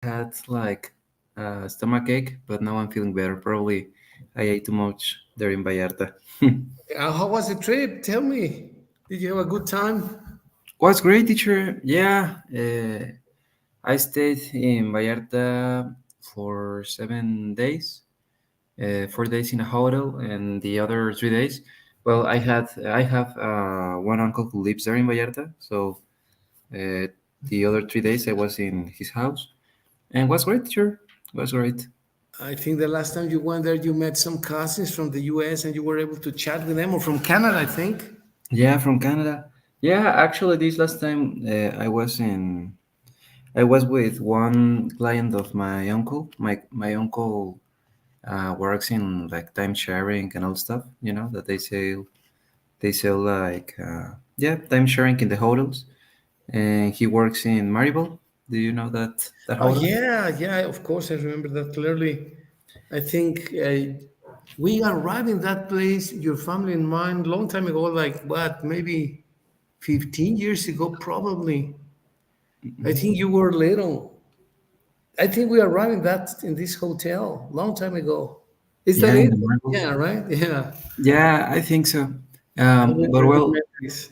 had like stomach ache, but now I'm feeling better. Probably I ate too much there in Vallarta. How was the trip? Tell me. Did you have a good time? Was great, teacher. Yeah, I stayed in Vallarta for 7 days. 4 days in a hotel, and the other 3 days. Well, I have one uncle who lives there in Vallarta, so uh, the other 3 days I was in his house, and was great. Sure, was great. I think the last time you went there, you met some cousins from the US and you were able to chat with them, or from Canada, I think. Yeah, from Canada. Yeah, actually, this last time I was with one client of my uncle. My uncle works in like time sharing and all stuff. You know that they sell like yeah, time sharing in the hotels, and he works in Maribel. Do you know that Oh, hotel? yeah, yeah, of course, I remember that clearly. I think we arrived in that place, your family and mine, long time ago, like what, maybe 15 years ago, probably. I think you were little. I think we arrived in this hotel long time ago. Is that Yeah, in it? the Maribel. Yeah, right? Yeah. Yeah, I think so. But Very good well, memories.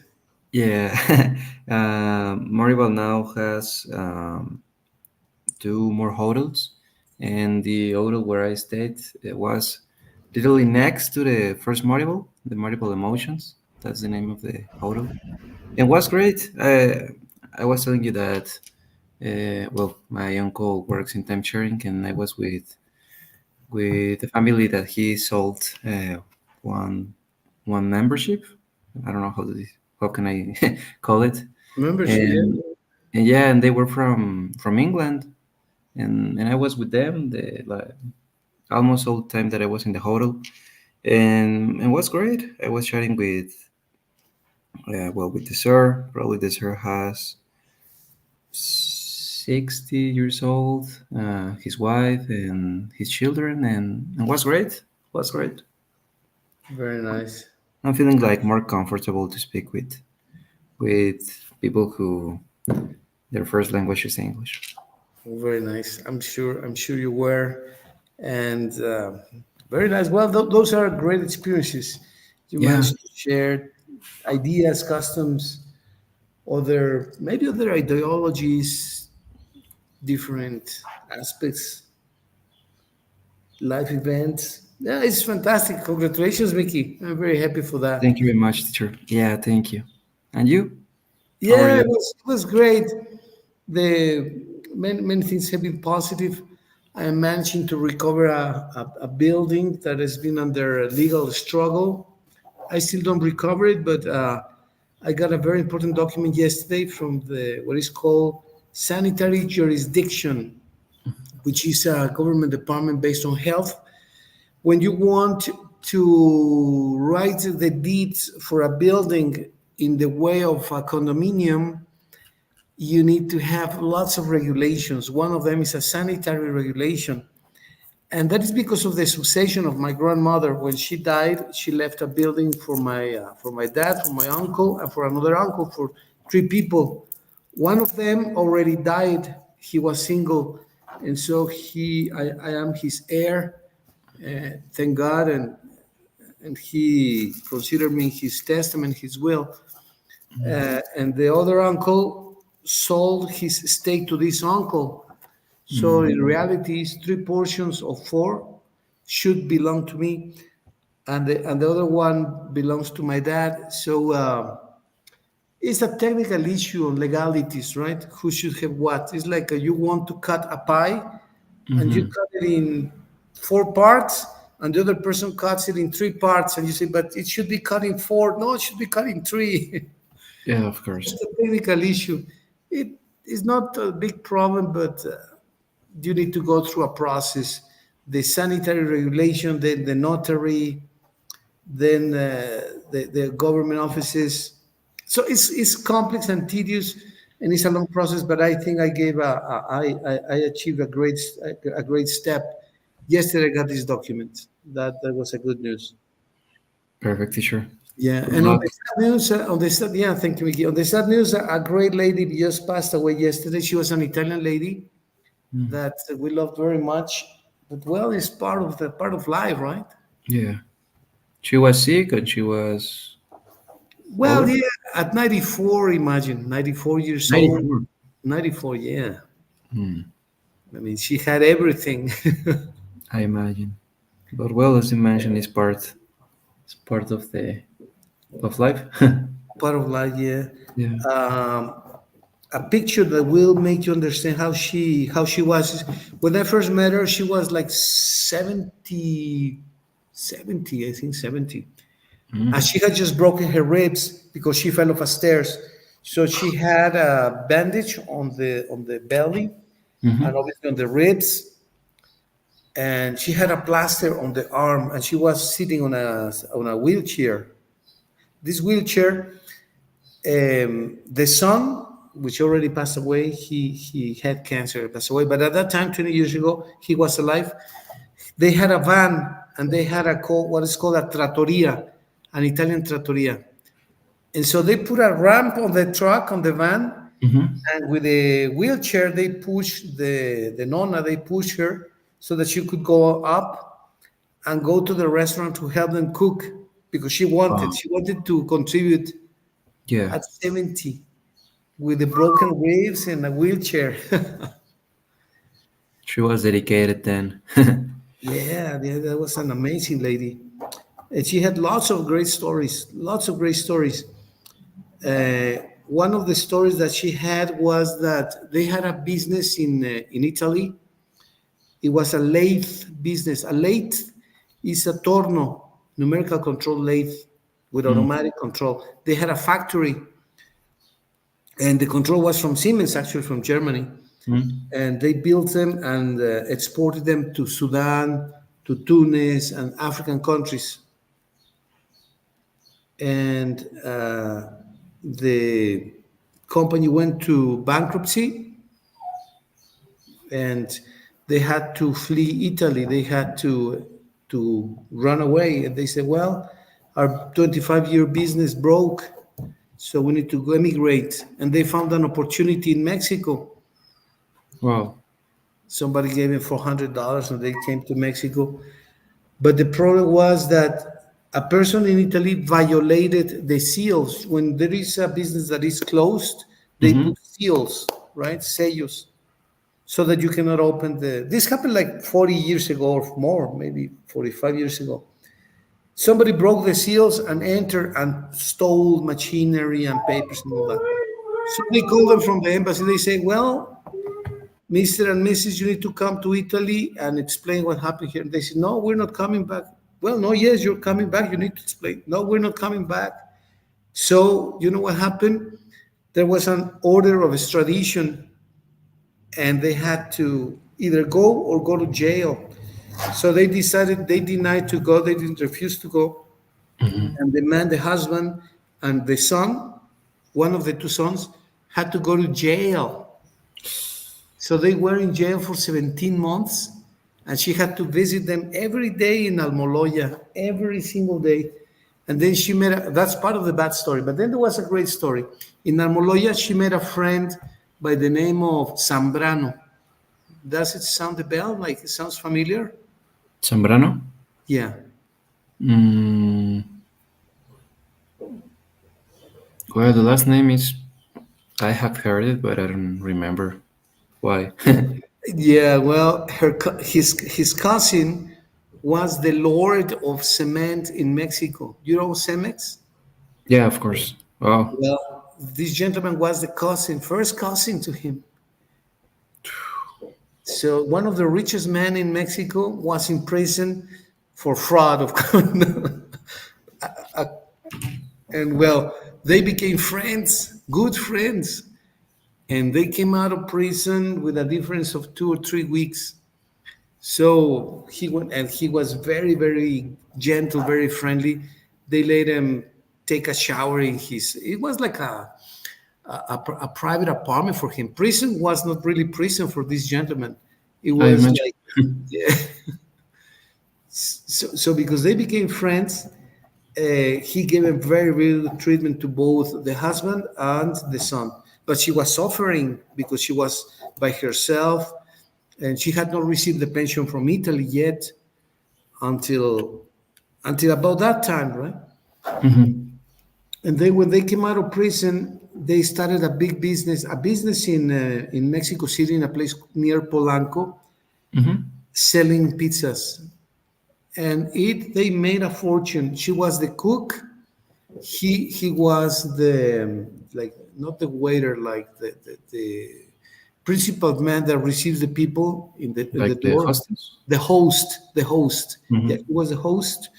yeah, Maribel now has two more hotels, and the hotel where I stayed it was literally next to the first Maribel, the Maribel Emotions. That's the name of the hotel. It was great. I was telling you that. Well, my uncle works in time sharing, and I was with the family that he sold one one membership. I don't know how can I call it, Membership, yeah. and and yeah, and they were from England, and I was with them the like almost all the time that I was in the hotel, and it was great. I was chatting with well with the sir. Probably the sir has 60 years old, his wife and his children, and was great. Was great. Very nice. I'm feeling like more comfortable to speak with people who their first language is English. Very nice. I'm sure you were, and very nice. Well, those are great experiences. You Yeah, managed to share ideas, customs, other maybe other ideologies, different aspects, life events. Yeah, it's fantastic. Congratulations, Mickey. I'm very happy for that. thank you very much, teacher. Yeah, thank you. And you? How are Yeah, you? it was great. The many things have been positive. I am managing to recover a building that has been under legal struggle. I still don't recover it, but I got a very important document yesterday from the what is called sanitary jurisdiction, which is a government department based on health. When you want to write the deeds for a building in the way of a condominium, you need to have lots of regulations. One of them is a sanitary regulation. And that is because of the succession of my grandmother. When she died, she left a building for my dad, for my uncle, and for another uncle, for three people. One of them already died. He was single, and so I am his heir. Thank God, and he considered me his testament, his will. And the other uncle sold his estate to this uncle. So Mm, in reality, it's three portions of four should belong to me, and the other one belongs to my dad. So it's a technical issue on legalities, right? Who should have what? It's like you want to cut a pie, and you mm-hmm. cut it in four parts, and the other person cuts it in three parts, and you say, but it should be cut in four. No, it should be cut in three. Yeah, of course. Just a technical issue. It is not a big problem, but you need to go through a process. The sanitary regulation, then the notary, then the government offices. So it's complex and tedious, and it's a long process. But I think I gave I achieved a great step. Yesterday, I got this document. That was a good news. Perfect, teacher. Yeah, Good and on luck. the sad news, yeah, thank you, Mickey. On the sad news, a great lady just passed away yesterday. She was an Italian lady. Mm. that we loved very much. But well, it's part of life, right? Yeah. She was sick and she was Well, older? yeah, at 94, imagine 94 years old. 94. 94, yeah. Hmm. I mean, she had everything. I imagine. But well, as you mentioned, it's part of the of life. Part of life, yeah. Yeah. Um, a picture that will make you understand how she was. When I first met her, she was like 70, 70, I think 70. And Mm. she had just broken her ribs because she fell off a stairs. So she had a bandage on the belly and Mm-hmm. obviously on the ribs, and she had a plaster on the arm, and she was sitting on a wheelchair. This wheelchair, the son, which already passed away, he had cancer, passed away. But at that time, 20 years ago, he was alive. They had a van, and they had what is called a trattoria, an Italian trattoria. And so they put a ramp on the truck, on the van, Mm-hmm. and with a wheelchair, they push the nonna, they push her so that she could go up and go to the restaurant to help them cook because she wanted. Wow. She wanted to contribute Yeah. at 70 with the broken ribs and a wheelchair. She was dedicated then. Yeah, yeah, that was an amazing lady. And she had lots of great stories, lots of great stories. One of the stories that she had was that they had a business in Italy. It was a lathe business. A lathe is a torno, numerical control lathe with Mm. automatic control. They had a factory, and the control was from Siemens, actually from Germany. Mm. And they built them and exported them to Sudan, to Tunis, and African countries. And the company went to bankruptcy, and they had to flee Italy. They had to run away, and they said, "Well, our 25-year business broke, so we need to go emigrate." And they found an opportunity in Mexico. Wow. Somebody gave them $400, and they came to Mexico. But the problem was that a person in Italy violated the seals. When there is a business that is closed, they Mm-hmm. put seals, right? Sellos, so that you cannot open the. This happened like 40 years ago or more, maybe 45 years ago. Somebody broke the seals and entered and stole machinery and papers and all that. So they called them from the embassy. They say, "Well, Mr. and Mrs., you need to come to Italy and explain what happened here." They said, "No, we're not coming back." "Well, no, yes, you're coming back. You need to explain." "No, we're not coming back." So, you know what happened? There was an order of extradition, and they had to either go or go to jail. So they decided, they denied to go, they didn't refuse to go. Mm-hmm. And the man, the husband, and the son, one of the two sons, had to go to jail. So they were in jail for 17 months, and she had to visit them every day in Almoloya, every single day. And then she met, that's part of the bad story. But then there was a great story. In Almoloya, she met a friend by the name of Zambrano. Does it sound a bell? Like it sounds familiar? Zambrano? Yeah. Mm, well, the last name is. I have heard it, but I don't remember why. Yeah, well, his cousin was the lord of cement in Mexico. You know Cemex? Yeah, of course. Wow. Well, this gentleman was the cousin, first cousin to him. So one of the richest men in Mexico was in prison for fraud, of course. And well, they became friends, good friends. And they came out of prison with a difference of 2 or 3 weeks. So he went, and he was very, very gentle, very friendly. They let him take a shower in his. It was like a private apartment for him. Prison was not really prison for this gentleman. It I was imagine. like, yeah. So because they became friends, he gave a very, very good treatment to both the husband and the son. But she was suffering because she was by herself. and she had not received the pension from Italy yet until about that time, right? Hmm. And then when they came out of prison, they started a business in Mexico City, in a place near Polanco, Hmm. selling pizzas. And they made a fortune. She was the cook. He was the like not the waiter, like the principal man that receives the people in the Like the door. hostess. The host. Yeah, Hmm. he was the host.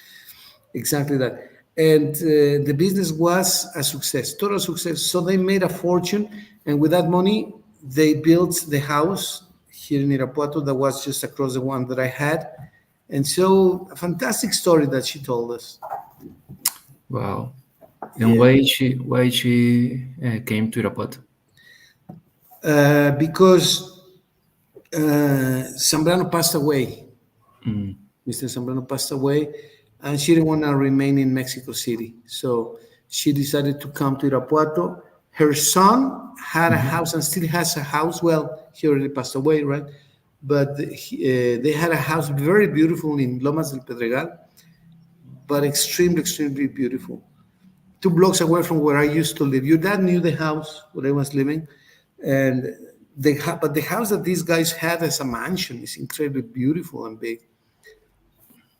Exactly that. And the business was a success, total success. So they made a fortune, and with that money, they built the house here in Irapuato that was just across the one that I had. And so, a fantastic story that she told us. Wow. And Yeah. why she came to Irapuato? Because Zambrano passed away. Mm. Mr. Zambrano passed away, and she didn't want to remain in Mexico City. So she decided to come to Irapuato. Her son had a Hmm. house and still has a house. Well, he already passed away, right? But they had a house very beautiful in Lomas del Pedregal, but extremely, extremely beautiful. 2 blocks away from where I used to live. Your dad knew the house where I was living, and but the house that these guys had as a mansion is incredibly beautiful and big.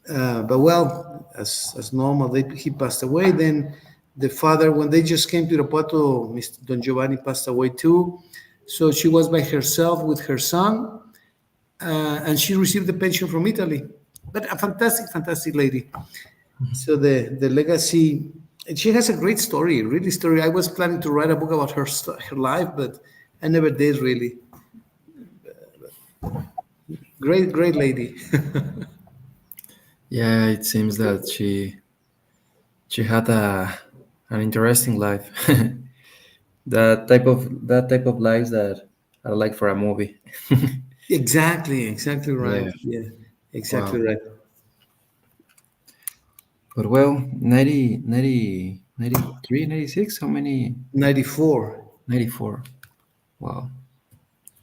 But well, as normal, he passed away. Then the father, when they just came to Irapuato, Mr. Don Giovanni passed away too. So she was by herself with her son, and she received the pension from Italy. But a fantastic, fantastic lady. So the legacy, and she has a great story, really story. I was planning to write a book about her life, but I never did really. Great, great lady. Yeah, it seems that she had an interesting life. That type of lives that are like for a movie. Exactly, exactly right. Yeah. Yeah, exactly Wow. right. But well, 90, 90, 93, 96. How many? 94. 94. Wow.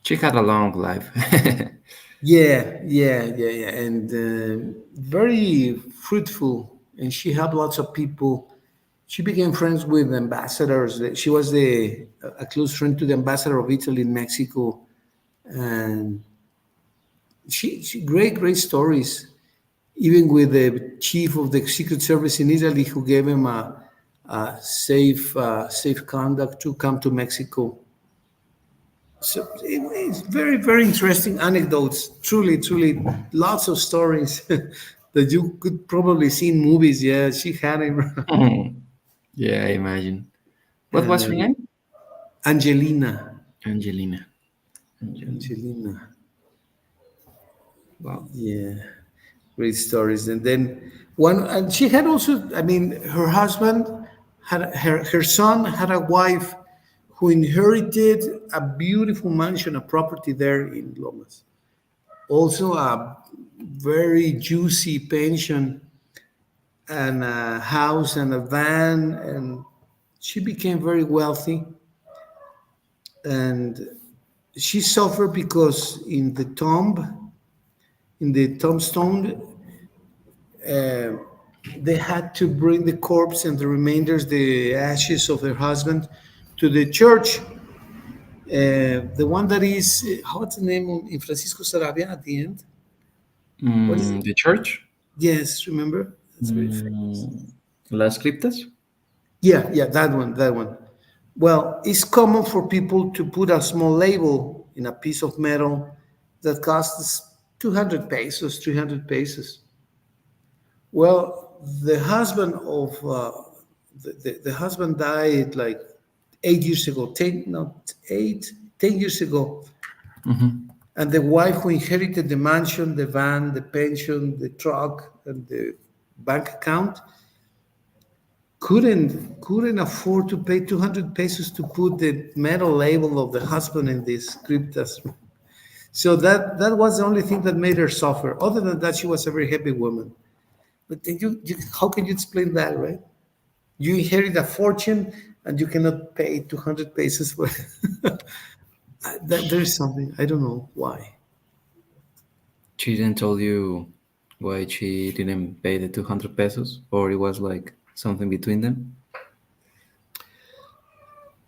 She had a long life. Yeah, yeah, yeah, yeah, and very fruitful. And she helped lots of people. She became friends with ambassadors. She was a close friend to the ambassador of Italy in Mexico, and she great, great stories. Even with the chief of the Secret Service in Italy, who gave him a safe conduct to come to Mexico. So it's very, very interesting anecdotes. Truly, truly, lots of stories that you could probably see in movies. Yeah, she had him. Yeah, I imagine. What And was her name? Angelina. Angelina. Angelina. Angelina. Wow. Yeah, great stories. And then and she had also, I mean, her husband her son had a wife who inherited a beautiful mansion, a property there in Lomas. Also a very juicy pension and a house and a van, and she became very wealthy. And she suffered because in the tombstone, they had to bring the corpse and the remainders, the ashes of their husband, to the church. The one that is, what's the name in Francisco Sarabia at the end? What is it? The church? Yes, remember? That's very famous. Mm, Las Criptas? Yeah, yeah, that one, that one. Well, it's common for people to put a small label in a piece of metal that costs 200 pesos, 300 pesos. Well, the husband of the husband died like 8 years ago, 10, not 8, 10 years ago. Mm-hmm. And the wife who inherited the mansion, the van, the pension, the truck, and the bank account couldn't afford to pay 200 pesos to put the metal label of the husband in this cryptas. So that was the only thing that made her suffer. Other than that, she was a very happy woman. But then how can you explain that, right? You inherit a fortune and you cannot pay 200 pesos for that. There is something I don't know why. She didn't told you why she didn't pay the 200 pesos, or it was like something between them.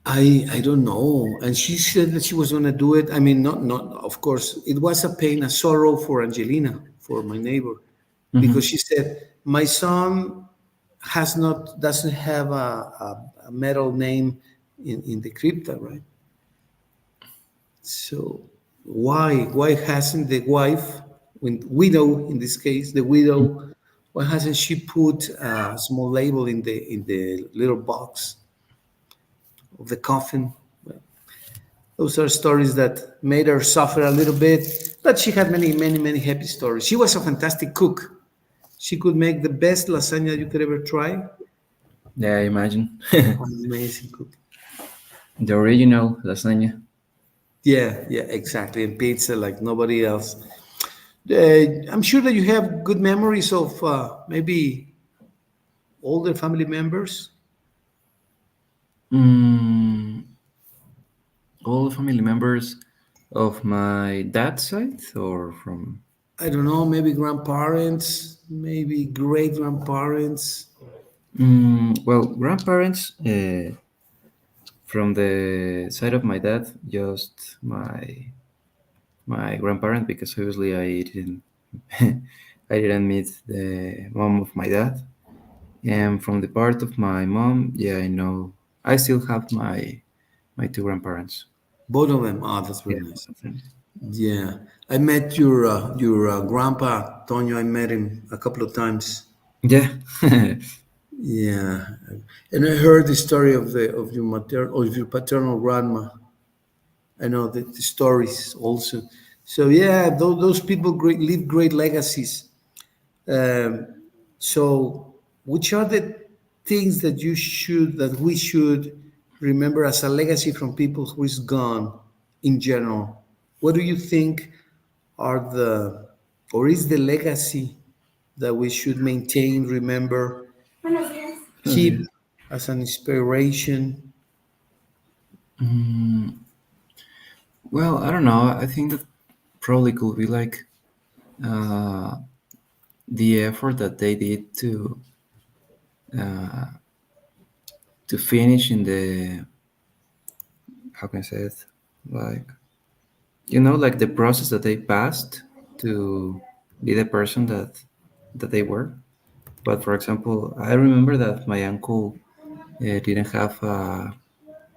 I don't know. And she said that she was gonna do it. I mean, not of course. It was a pain, a sorrow for Angelina, for my neighbor, because Mm-hmm. she said my son has not doesn't have a metal name in the crypta, right? So why hasn't the wife, when widow in this case, the widow, why hasn't she put a small label in the little box of the coffin? Well, those are stories that made her suffer a little bit, but she had many happy stories. She was a fantastic cook. She could make the best lasagna you could ever try. Yeah, I imagine. Amazing cook. The original lasagna. Yeah, exactly. And pizza like nobody else. I'm sure that you have good memories of maybe older family members. Mm, all family members of my dad's side, or from. I don't know, maybe grandparents, maybe great grandparents. Well, grandparents, from the side of my dad, just my grandparent, because obviously I didn't I didn't meet the mom of my dad. And from the part of my mom, yeah, I know I still have my two grandparents. Both of them. Ah, that's Yeah, very nice. both of them. Yeah, I met your grandpa Tonio. I met him a couple of times. Yeah. Yeah, and I heard the story of the of your maternal of your paternal grandma. I know the stories also. So yeah, those people leave great legacies. Um, so, which are the things that we should remember as a legacy from people who is gone in general? What do you think are the or is the legacy that we should maintain, remember, Buenos keep días. as an inspiration? Well, I don't know. I think that probably could be like uh, the effort that they did to finish in the, how can I say it, like, like the process that they passed to be the person that they were. But for example, I remember that my uncle didn't have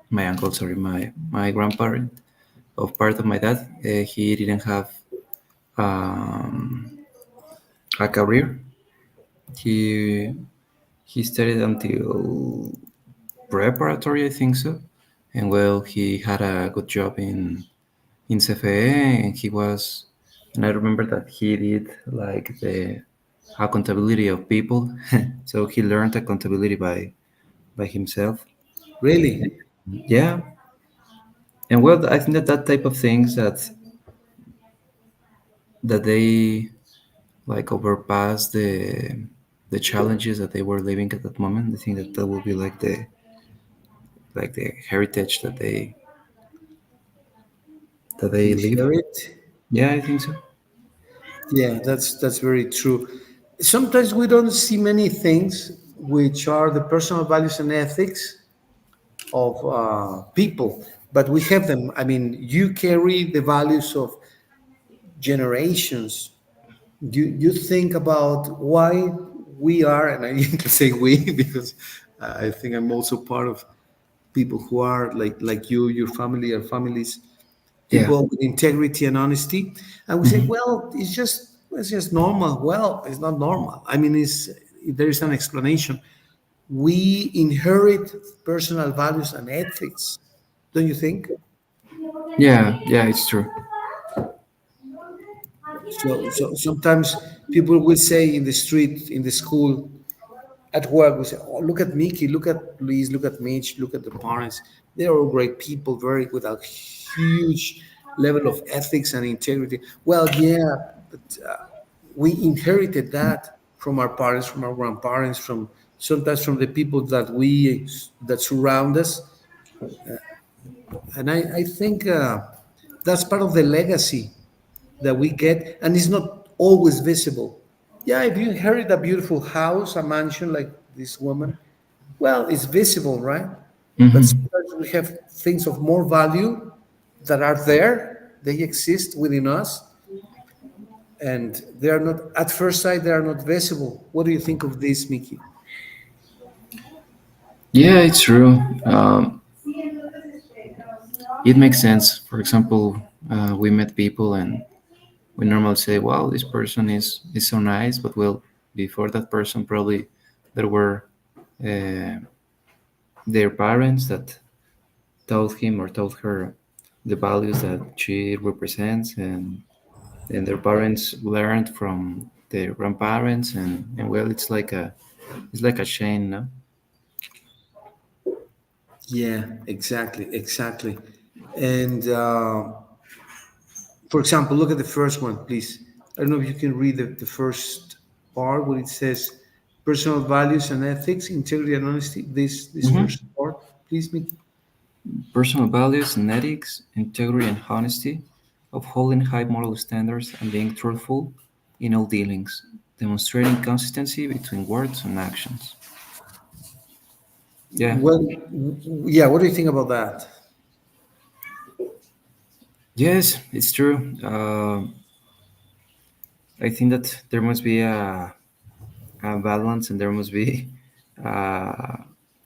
my uncle, sorry, my grandparent of part of my dad. He didn't have um, a career. He he studied until preparatory, I think so, and well, he had a good job in CFE, and he was, and I remember that he did like the accountability of people, so he learned accountability by himself. Really, Yeah, and well, I think that that type of things that they like overpass the challenges that they were living at that moment. I think that that will be like the heritage that they live. inherit. Yeah, I think so. Yeah, that's very true. Sometimes we don't see many things which are the personal values and ethics of people, but we have them. I mean, you carry the values of generations. You think about why we are, and I can say we because I think I'm also part of people who are like you, your family, our families, Yeah. people with integrity and honesty. And we say, Hmm. well, it's just normal. Well, it's not normal. I mean, there is an explanation. We inherit personal values and ethics, don't you think? Yeah, yeah, it's true. So sometimes people will say in the street, in the school, at work, we say, "Oh, look at Mickey, look at Luis, look at Mitch, look at the parents. They're all great people, very with a huge level of ethics and integrity." Well, yeah, but we inherited that from our parents, from our grandparents, from sometimes from the people that surround us, and I think that's part of the legacy that we get, and it's not always visible. Yeah, if you inherit a beautiful house, a mansion like this woman, well, it's visible, right? But Hmm. sometimes we have things of more value that are there, they exist within us, and they are not, at first sight, they are not visible. What do you think of this, Mickey? Yeah, it's true. It makes sense. For example, we met people and we normally say, "Wow, this person is so nice," but well, before that person, probably there were uh, their parents that taught him or taught her the values that she represents, and their parents learned from their grandparents, and well, it's like a chain, no? Yeah, exactly, exactly. And for example, look at the first one, please. I don't know if you can read the first part where it says personal values and ethics, integrity and honesty. This first Hmm. part, please, Mickey. Personal values and ethics, integrity and honesty, upholding high moral standards and being truthful in all dealings, demonstrating consistency between words and actions. Yeah. Well, yeah. What do you think about that? Yes, it's true. I think that there must be a balance, and there must be uh,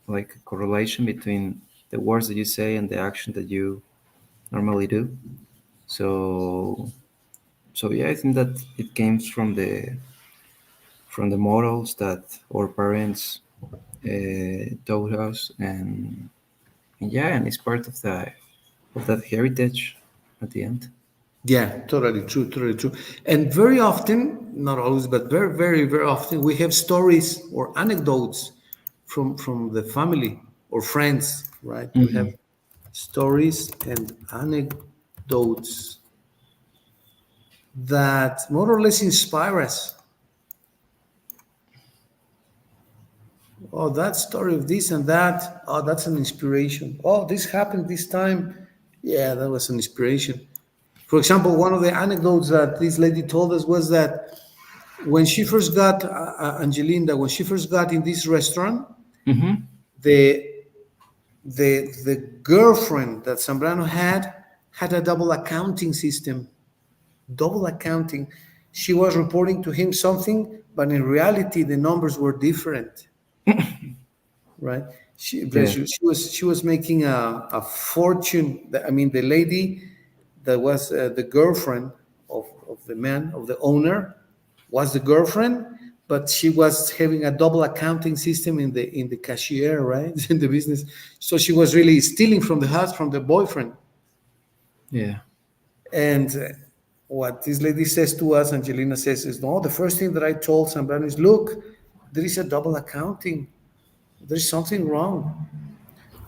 like a correlation between the words that you say and the action that you normally do. So, so yeah, I think that it comes from the morals that our parents taught us, and yeah, and it's part of that heritage at the end. Yeah, totally true, totally true. And very often, not always, but very, very, very often, we have stories or anecdotes from the family or friends, right? We have Hmm. stories and anecdotes that more or less inspire us. Oh, that story of this and that. Oh, that's an inspiration. Oh, this happened this time. Yeah, that was an inspiration. For example, one of the anecdotes that this lady told us was that when she first got Angelinda, when she first got in this restaurant, Hmm. the the girlfriend that Zambrano had a double accounting system. Double accounting. She was reporting to him something, but in reality, the numbers were different, right? Yeah. She was making a fortune. I mean, the lady that was the girlfriend of the man of the owner was the girlfriend, but she was having a double accounting system in the cashier, right, in the business. So she was really stealing from the house from the boyfriend. Yeah. And what this lady says to us, Angelina says, is no. The first thing that I told Zambrano is, look, there is a double accounting. There's something wrong.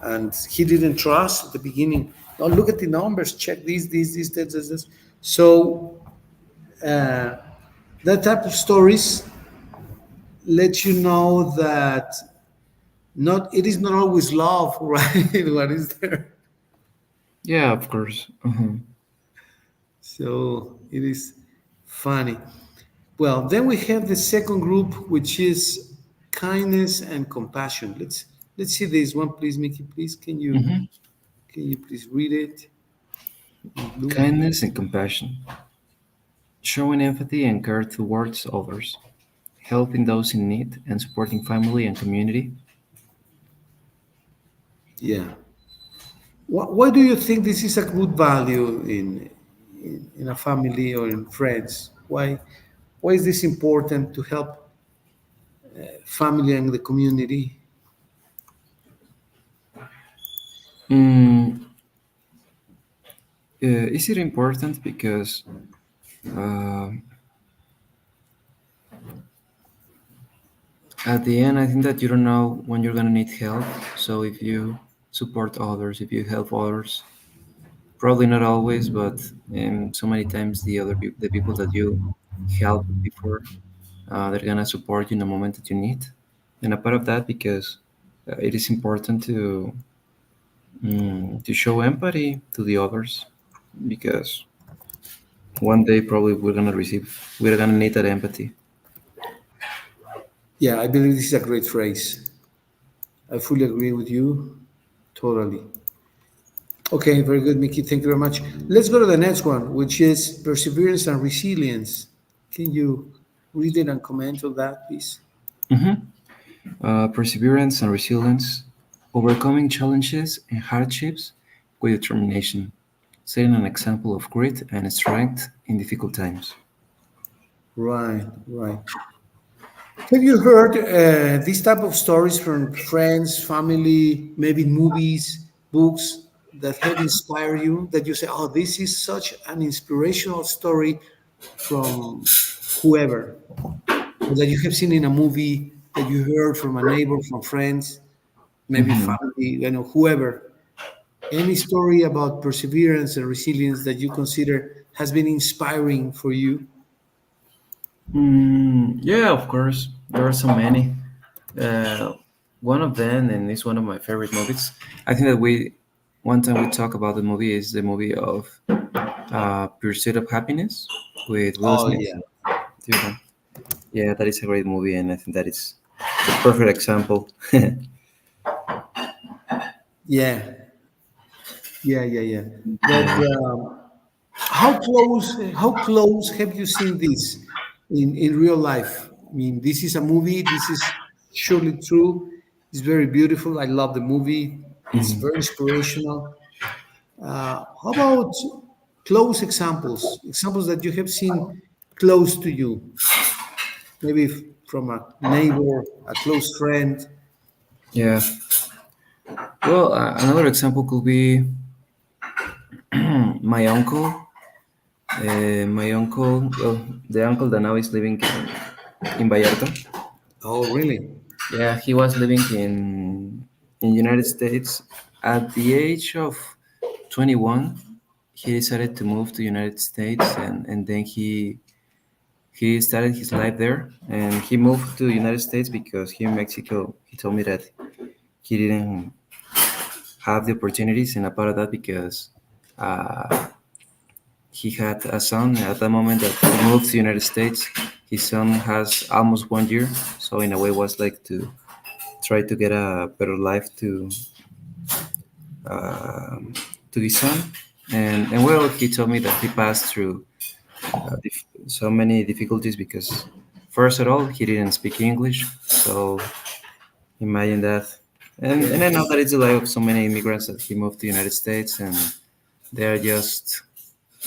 And he didn't trust at the beginning. No, look at the numbers. Check this. So uh, that type of stories let you know that not it is not always love, right? What is there? Yeah, of course. Hmm. So it is funny. Well, then we have the second group, which is kindness and compassion. Let's see this one, please, Mickey. Please, Hmm. can you please read it in blue? Kindness and compassion, showing empathy and care towards others, helping those in need, and supporting family and community. Yeah. Why do you think this is a good value in a family or in friends? Why is this important to help family and the community? Mm, is it important because uh, at the end, I think that you don't know when you're gonna need help. So if you support others, if you help others, probably not always, but so many times the people that you helped before, they're gonna support you in the moment that you need. And a part of that because it is important to show empathy to the others because One day, probably we're gonna need that empathy. Yeah, I believe this is a great phrase. I fully agree with you. Totally. Okay, very good, Mickey. Thank you very much. Let's go to the next one, which is perseverance and resilience. Can you read it and comment on that, please? Mhm. Perseverance and resilience, overcoming challenges and hardships with determination, setting an example of grit and strength in difficult times. Right, right. Have you heard this type of stories from friends, family, maybe movies, books that have inspired you? That you say, "Oh, this is such an inspirational story from whoever," or that you have seen in a movie that you heard from a neighbor, from friends, maybe Mhm. family, whoever. Any story about perseverance and resilience that you consider has been inspiring for you? Yeah, of course. There are so many. Uh, One of them, and it's one of my favorite movies. I think that one time we talk about the movie is the movie of Pursuit of Happiness with Will Oh Smith. yeah, Do you know? Yeah, that is a great movie, and I think that is the perfect example. yeah, yeah. But how close have you seen this in real life? I mean, this is a movie. This is surely true. It's very beautiful. I love the movie. It's Mhm. very inspirational. How about close examples? Examples that you have seen close to you, maybe from a neighbor, a close friend. Yeah. Well, another example could be my uncle. My uncle, well, the uncle that now is living in Vallarta. Oh, really? Yeah, he was living in United States at the age of 21. He decided to move to United States, and then he started his life there. And he moved to United States because here in Mexico, he told me that he didn't have the opportunities, and a part of that because uh, he had a son at the moment that he moved to United States. His son has almost 1 year, so in a way was like to try to get a better life to his son. And well, he told me that he passed through so many difficulties because first of all he didn't speak English, so imagine that. And I know that it's the life of so many immigrants that he moved to the United States and they're just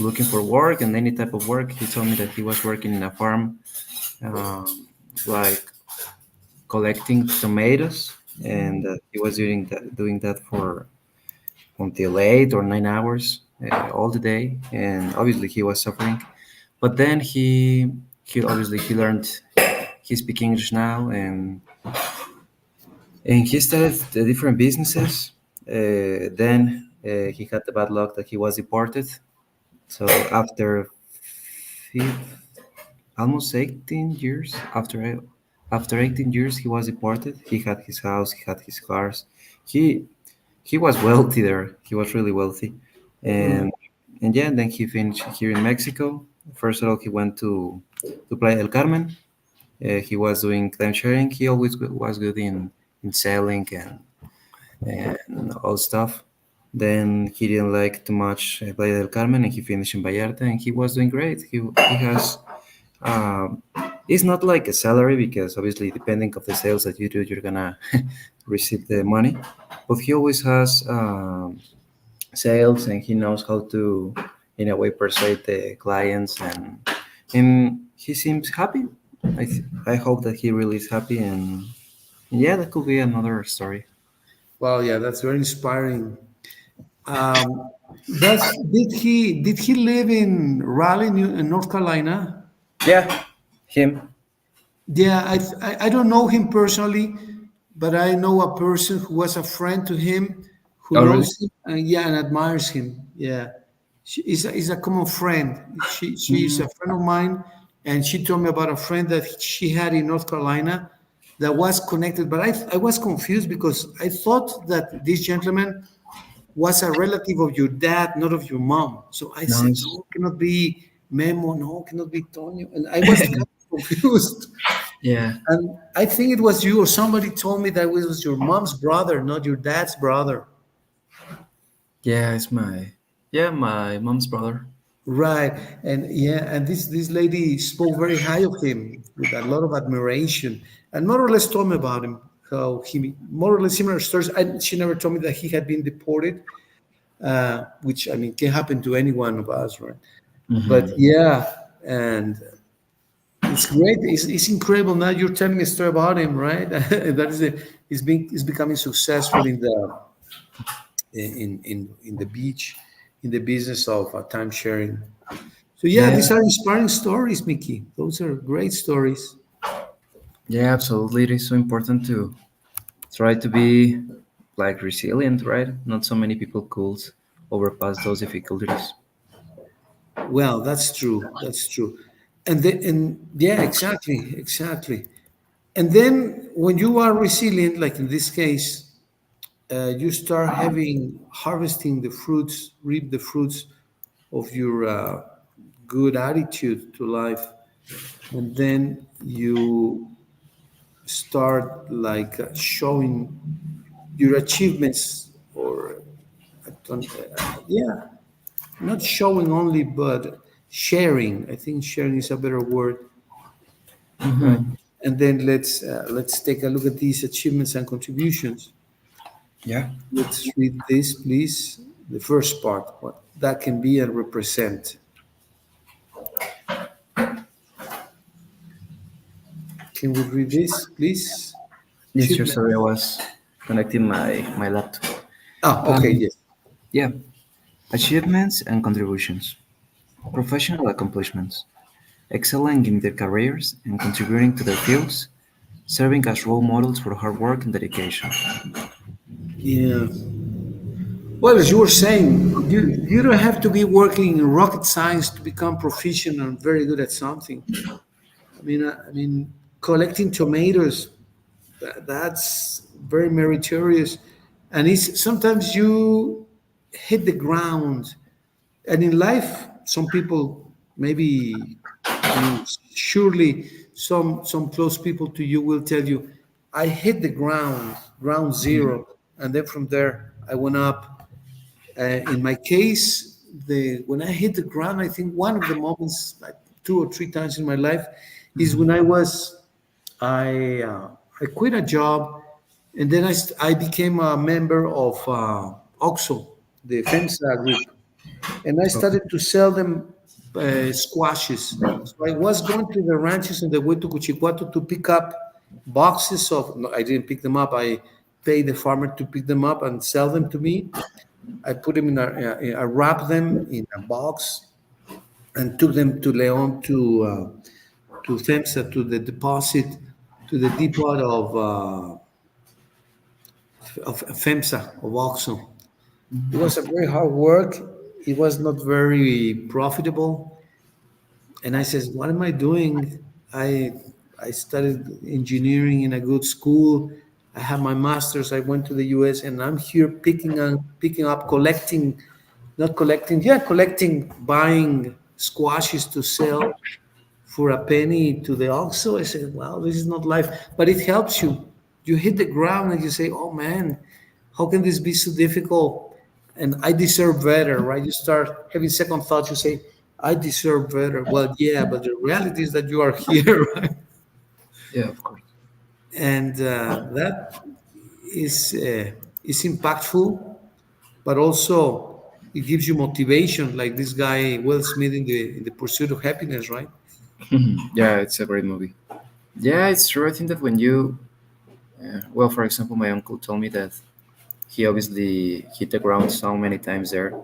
looking for work and any type of work. He told me that he was working in a farm, um, like collecting tomatoes, and he was doing that for until 8 or 9 hours all the day, and obviously he was suffering. But then he obviously he learned he speaks English now, and he started the different businesses. Then he had the bad luck that he was deported. So fif- almost 18 years after 18 years he was deported. He had his house, he had his cars. He he was wealthy there. He was really wealthy, Mm. and yeah. Then he finished here in Mexico. First of all, he went to Playa del Carmen. He was doing time sharing. He always was good in selling and all stuff. Then he didn't like too much Playa del Carmen, and he finished in Vallarta, and he was doing great. He has um, it's not like a salary because obviously depending of the sales that you do, you're gonna receive the money. But he always has sales, and he knows how to, in a way, persuade the clients, and he seems happy. I hope that he really is happy, and yeah, that could be another story. Well, yeah, that's very inspiring. Um, did he live in Raleigh, in North Carolina? Yeah, him. Yeah, I don't know him personally, but I know a person who was a friend to him, who Oh, really? knows him, and yeah, and admires him. Yeah, she is a common friend. She is Mm, a friend of mine, and she told me about a friend that she had in North Carolina that was connected. But I was confused because I thought that this gentleman was a relative of your dad, not of your mom. So I said, nice. no, it cannot be. Memo, no, cannot be Tonio. And I was kind of confused. Yeah, And I think it was you or somebody told me that it was your mom's brother, not your dad's brother. yeah, it's my mom's brother. Right. And yeah, and this lady spoke very high of him with a lot of admiration and more or less told me about him, how he more or less similar stories. And she never told me that he had been deported, which I mean can happen to any one of us, right? But Hmm. yeah, and it's great. It's incredible. Now you're telling me a story about him, right? That is he's becoming successful in the in the beach, in the business of time sharing. So yeah, Yeah, these are inspiring stories, Mickey. Those are great stories. yeah, absolutely. It is so important to try to be like resilient, right? Not so many people could overpass those difficulties. Well, that's true. That's true. And yeah, exactly, exactly. And then when you are resilient, like in this case, you start having harvesting the fruits, reap the fruits of your good attitude to life, and then you start like showing your achievements or yeah, not showing only but sharing. I think sharing is a better word, right? Hmm. And then let's take a look at these achievements and contributions. Yeah. Let's read this, please. The first part, what that can be and represent. Can we read this, please? Yes, sure. Achievement. Sorry, I was connecting my laptop. Ah, okay, Um, yes. yeah, achievements and contributions, professional accomplishments, excelling in their careers and contributing to their fields, serving as role models for hard work and dedication. Yeah. Well, as you were saying, you don't have to be working in rocket science to become proficient and very good at something. I mean, collecting tomatoes, that's very meritorious. And it's sometimes you hit the ground. And in life, some people maybe, I mean, surely some close people to you will tell you, I hit the ground, ground zero, and then from there I went up. In my case, the when I hit the ground, I think one of the moments, like 2 or 3 times in my life, is when I quit a job, and then I became a member of OXO, the FEMSA group, and I started to sell them squashes. So I was going to the ranches on the way to Cuchicuato to pick up boxes of. No, I didn't pick them up. I paid the farmer to pick them up and sell them to me. I put them I wrapped them in a box and took them to Leon to FEMSA to the deposit to the depot of FEMSA of Oxo. It was a very hard work. It was not very profitable. And I says, what am I doing? I studied engineering in a good school. I have my master's. I went to the US and I'm here picking up, collecting, not collecting, yeah, collecting, buying squashes to sell for a penny to the OXXO. I said, wow, this is not life. But it helps you. You hit the ground and you say, oh man, how can this be so difficult? And I deserve better, right? You start having second thoughts. You say, I deserve better. Well, yeah, but the reality is that you are here, right? Yeah, of course. And that is impactful, but also it gives you motivation, like this guy Will Smith in the Pursuit of Happiness, right? Yeah, it's a great movie. Yeah, it's true. I think that when you, well, for example, my uncle told me that he obviously hit the ground so many times there,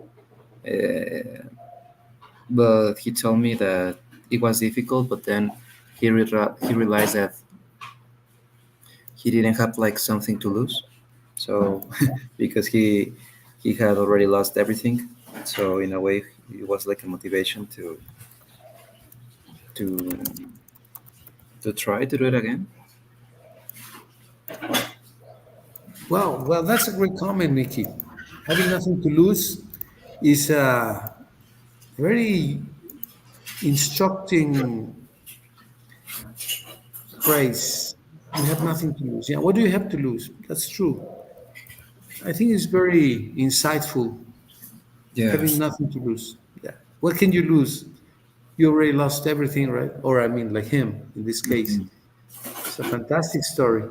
but he told me that it was difficult. But then he realized that he didn't have like something to lose, so because he had already lost everything. So in a way, it was like a motivation to to try to do it again. Well, that's a great comment, Mickey. Having nothing to lose is very instructing phrase. You have nothing to lose. Yeah, what do you have to lose? That's true. I think it's very insightful, having Yes. nothing to lose. Yeah. What can you lose? You already lost everything, right? Or I mean, like him in this case. Mhm. It's a fantastic story.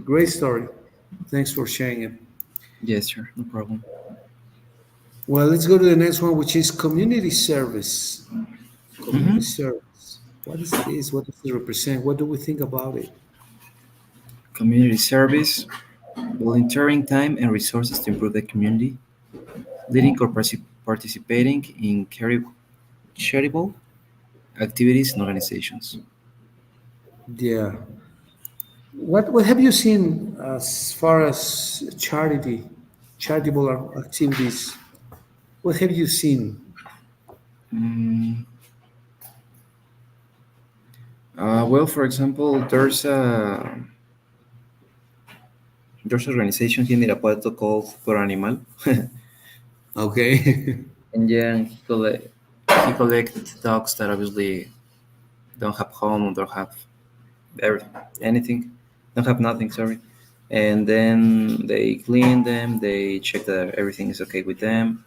Great story. Thanks for sharing it. Yes, sure, no problem. Well, let's go to the next one, which is community service. Community Hmm. service. What is this? What does it represent? What do we think about it? Community service, volunteering time and resources to improve the community, leading or participating in charitable activities and organizations. Yeah. What have you seen as far as charitable activities? What have you seen? Mm, well, for example, there's an organization here in Irapuato called Por Animal, Okay. and yeah, he collect dogs that obviously don't have home, don't have every, anything, don't have nothing. Sorry, and then they clean them, they check that everything is okay with them,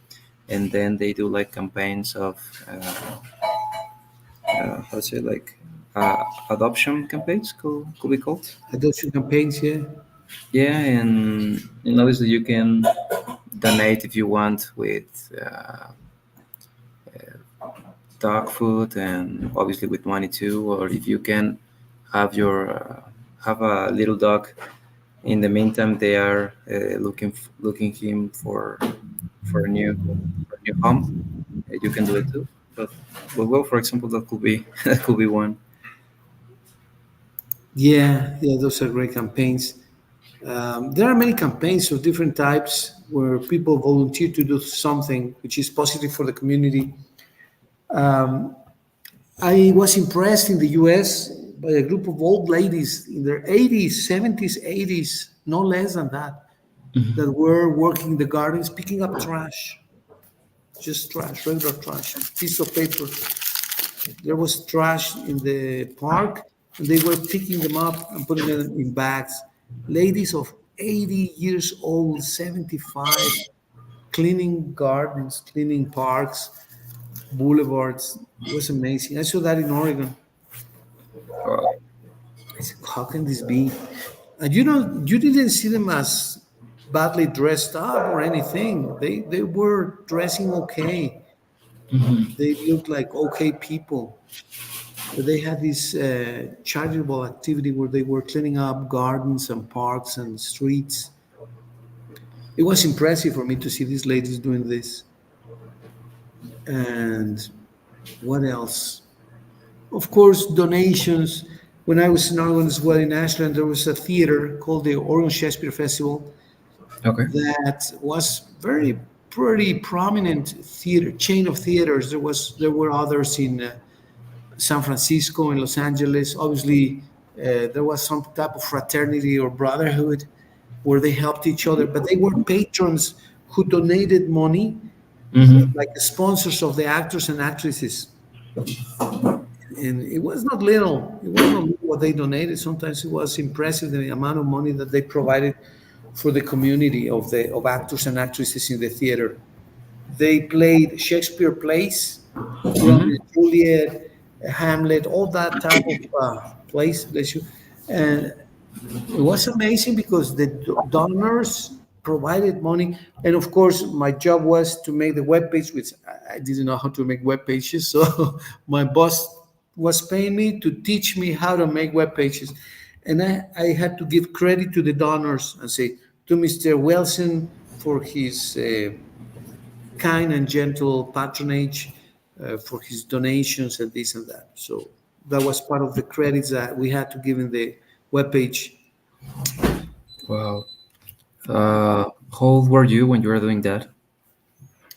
and then they do like campaigns of how to say like adoption campaigns could be called. Adoption campaigns, yeah. Yeah, and obviously you can donate if you want with dog food and obviously with money too, or if you can have your have a little dog. In the meantime, they are looking him for a new home. You can do it too. But well, for example, that could be that could be one. Yeah, yeah, those are great campaigns. There are many campaigns of different types where people volunteer to do something which is positive for the community. I was impressed in the US by a group of old ladies in their 80s, 70s, 80s, no less than that, that were working in the gardens, picking up trash, just trash, regular trash, piece of paper. There was trash in the park, and they were picking them up and putting them in bags. Ladies of 80 years old, 75, cleaning gardens, cleaning parks, boulevards. It was amazing. I saw that in Oregon. Wow. I said, how can this be? And you know, you didn't see them as badly dressed up or anything. They were dressing okay. They looked like okay people. But they had this charitable activity where they were cleaning up gardens and parks and streets. It was impressive for me to see these ladies doing this. And what else? Of course, donations. When I was in Ireland as well in Ashland, there was a theater called the Oregon Shakespeare Festival Okay. that was very pretty prominent theater chain of theaters. There were others in San Francisco and Los Angeles. Obviously, there was some type of fraternity or brotherhood where they helped each other, but they were patrons who donated money, Mm-hmm. like sponsors of the actors and actresses. And it was not little. It was not little what they donated. Sometimes it was impressive the amount of money that they provided for the community of actors and actresses in the theater. They played Shakespeare plays, Romeo and Juliet, Hamlet, all that type of plays, bless you. And it was amazing because the donors provided money. And of course, my job was to make the web page, which I didn't know how to make web pages. So my boss was paying me to teach me how to make web pages. And I had to give credit to the donors and say to Mr. Wilson for his kind and gentle patronage, for his donations and this and that. So that was part of the credits that we had to give in the webpage. Wow. How old were you when you were doing that?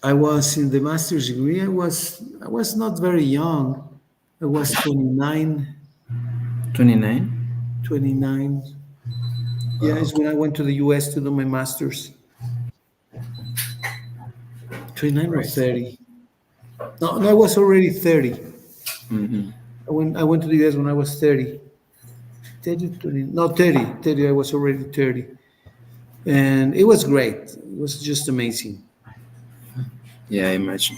I was in the master's degree. I was not very young. I was 29, 29. 29. Yeah, Wow. it's when I went to the US to do my master's. 29 or Right. 30. No, no, I was already 30. Hmm. I went to the US when I was 30. 30, 20, no, 30, 30. I was already 30. And it was great. It was just amazing. Yeah, I imagine.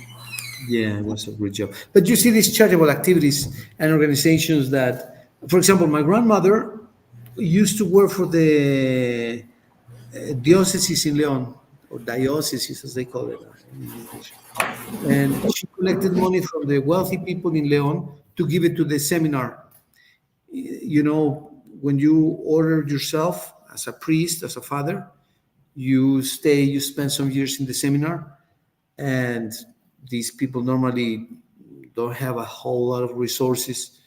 Yeah, it was a great job. But you see these charitable activities and organizations that, for example, my grandmother used to work for the diocese in Leon, or diocese as they call it in English. And she collected money from the wealthy people in Leon to give it to the seminar. You know, when you order yourself as a priest, as a father, you stay, you spend some years in the seminar, and these people normally don't have a whole lot of resources.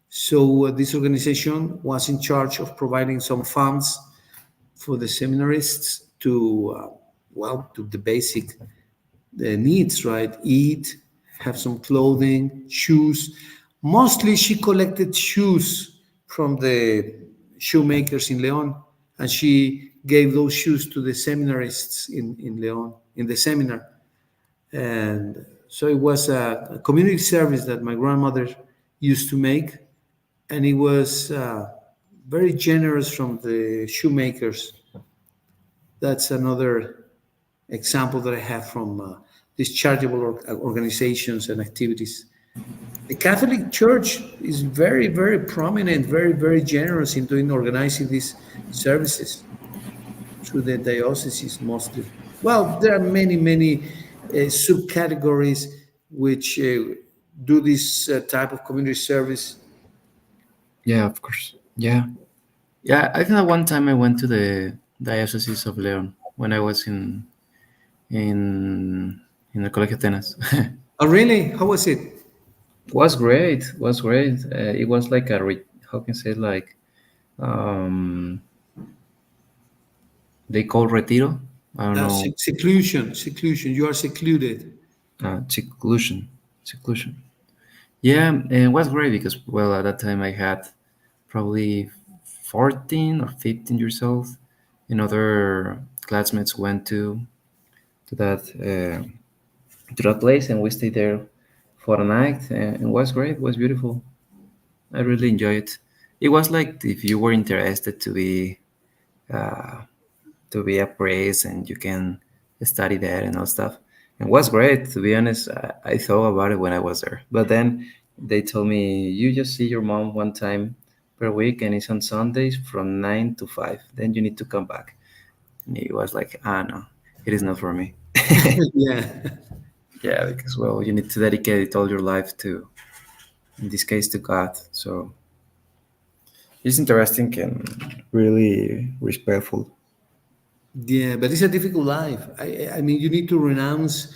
So this organization was in charge of providing some funds for the seminarists to, well, to the basic needs, right? Eat, have some clothing, shoes. Mostly she collected shoes from the shoemakers in Leon, and she gave those shoes to the seminarists in Leon, in the seminar. And so it was a community service that my grandmother used to make, and it was very generous from the shoemakers. That's another example that I have from these charitable organizations and activities. The Catholic Church is very, very prominent, very, very generous in doing organizing these services through the dioceses mostly. Well, there are many, many subcategories which do this type of community service. Yeah, of course. Yeah. Yeah, I think at one time I went to the Diocese of Leon when I was in in the Colegio Atenas. Oh, really? How was it? Was great. Was great. It was like how can I say it, like they call retiro. I don't know. Seclusion, seclusion. You are secluded. Seclusion. Seclusion. Yeah, and it was great because well at that time I had probably 14 or 15 years old, and other classmates went to that to that place, and we stayed there for a night, and it was great. It was beautiful. I really enjoyed it. It was like if you were interested uh, to be a priest and you can study there and all stuff. It was great, to be honest. I thought about it when I was there, but then they told me you just see your mom one time per week, and it's on Sundays from 9 to 5. Then you need to come back. And it was like, ah, no, it is not for me. Yeah. Yeah, because well, you need to dedicate all your life to, in this case, to God. So it's interesting and really respectful. Yeah, but it's a difficult life. I mean, you need to renounce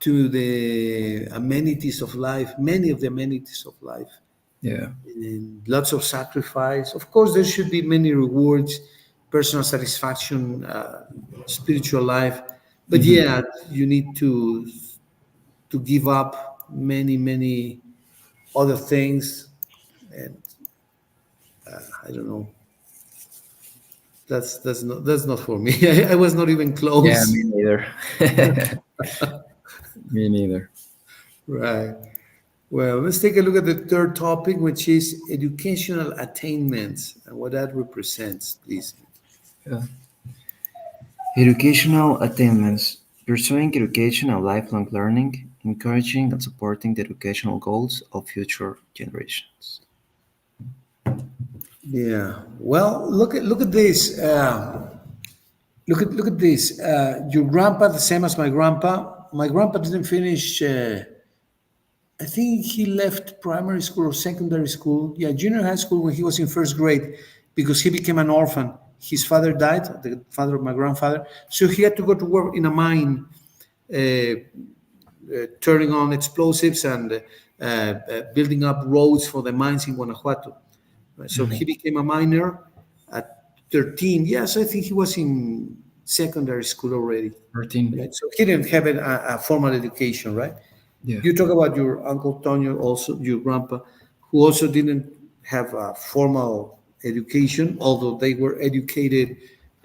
to the amenities of life, many of the amenities of life, Yeah. and lots of sacrifice. Of course, there should be many rewards, personal satisfaction, spiritual life. But Hmm. yeah, you need to give up many, many other things, and I don't know. That's not for me. I was not even Yeah, close. me neither. Me neither. Right. Well, let's take a look at the third topic, which is educational attainments and what that represents, please. Yeah. Educational attainments. Pursuing education and lifelong learning, encouraging and supporting the educational goals of future generations. Yeah. Well, look at this. Look at this. Your grandpa, the same as my grandpa. My grandpa didn't finish. I think he left primary school or secondary school. Yeah, junior high school when he was in first grade, because he became an orphan. His father died, the father of my grandfather, so he had to go to work in a mine, turning on explosives and building up roads for the mines in Guanajuato. Right? So he became a miner at 13. Yes, I think he was in secondary school already. 13. Right? So he didn't have a formal education, right? Yeah. You talk about your uncle Tonio, also your grandpa, who also didn't have a formal education, although they were educated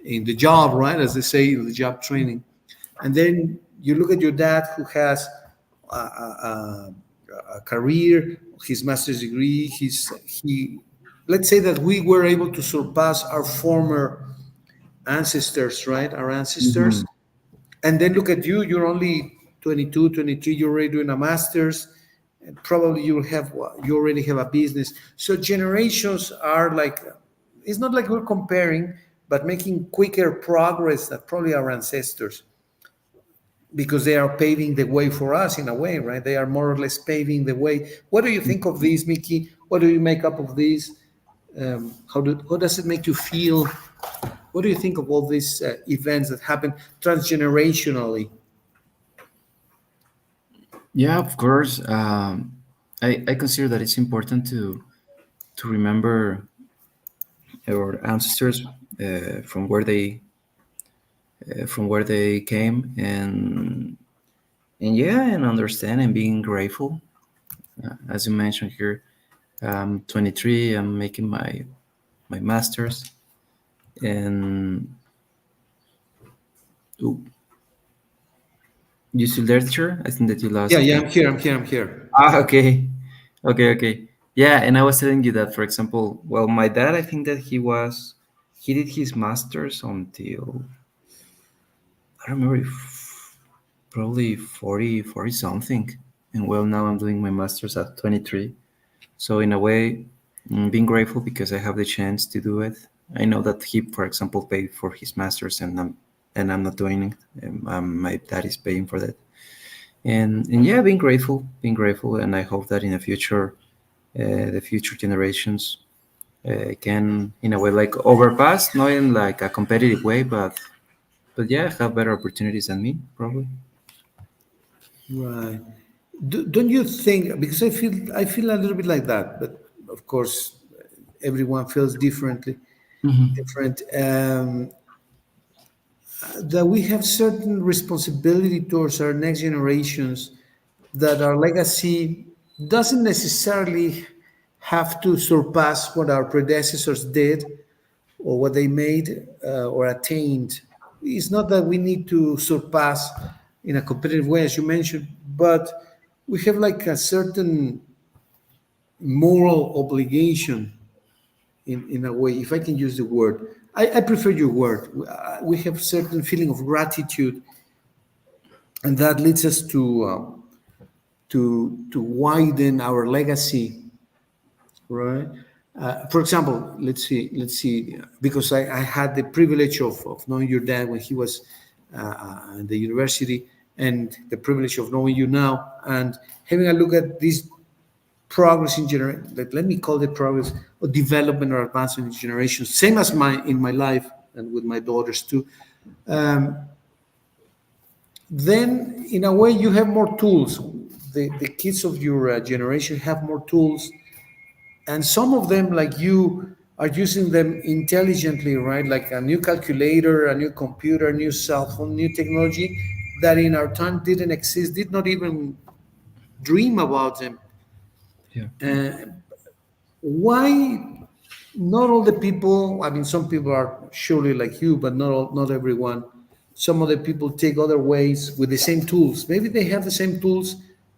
in the job, right? As they say, in the job training. And then you look at your dad, who has a career, his master's degree, he. Let's say that we were able to surpass our former ancestors, right? Our ancestors. Mhm. And then look at you, you're only 22, 23, you're already doing a master's, and probably you already have a business. So generations are like, it's not like we're comparing, but making quicker progress than probably our ancestors, because they are paving the way for us in a way, right? They are more or less paving the way. What do you think of this, Mickey? What do you make up of this? How does it make you feel? What do you think of all these events that happen transgenerationally? Yeah, of course. I consider that it's important to remember our ancestors from where they came, and yeah, and understand and being grateful. As you mentioned here, I'm 23. I'm making my masters, and oh, you still there, teacher? I think that you Yeah, lost. yeah, I'm here, I'm here, I'm here. Okay, okay. Yeah, and I was telling you that, for example, well, my dad, I think that he did his masters until I don't remember if probably 40 something, and well, now I'm doing my masters at 23. So in a way, being grateful because I have the chance to do it. I know that he, for example, paid for his masters, and I'm not doing it. My dad is paying for that, and yeah, being grateful, and I hope that in the future generations can, in a way, like overpass, not in like a competitive way, but yeah, have better opportunities than me, probably. Right. Don't you think? Because I feel a little bit like that, but of course, everyone feels differently. Hmm. Different. That we have certain responsibility towards our next generations. That our legacy doesn't necessarily have to surpass what our predecessors did or what they made or attained. It's not that we need to surpass in a competitive way, as you mentioned, but we have like a certain moral obligation in a way, if I can use the word. I prefer your word. We have certain feeling of gratitude, and that leads us to widen our legacy, right? For example, let's see, because I had the privilege of knowing your dad when he was in the university, and the privilege of knowing you now, and having a look at this progress in generation. Let me call it progress or development or advancement in generations. Same as my in my life and with my daughters too. Then, in a way, you have more tools. The kids of your generation have more tools, and some of them like you are using them intelligently, right? Like a new calculator, a new computer, new cell phone, new technology that in our time didn't exist, did not even dream about them. Yeah. Why not all the people? I mean, some people are surely like you, but not everyone. Some other people take other ways with the same tools. Maybe they have the same tools,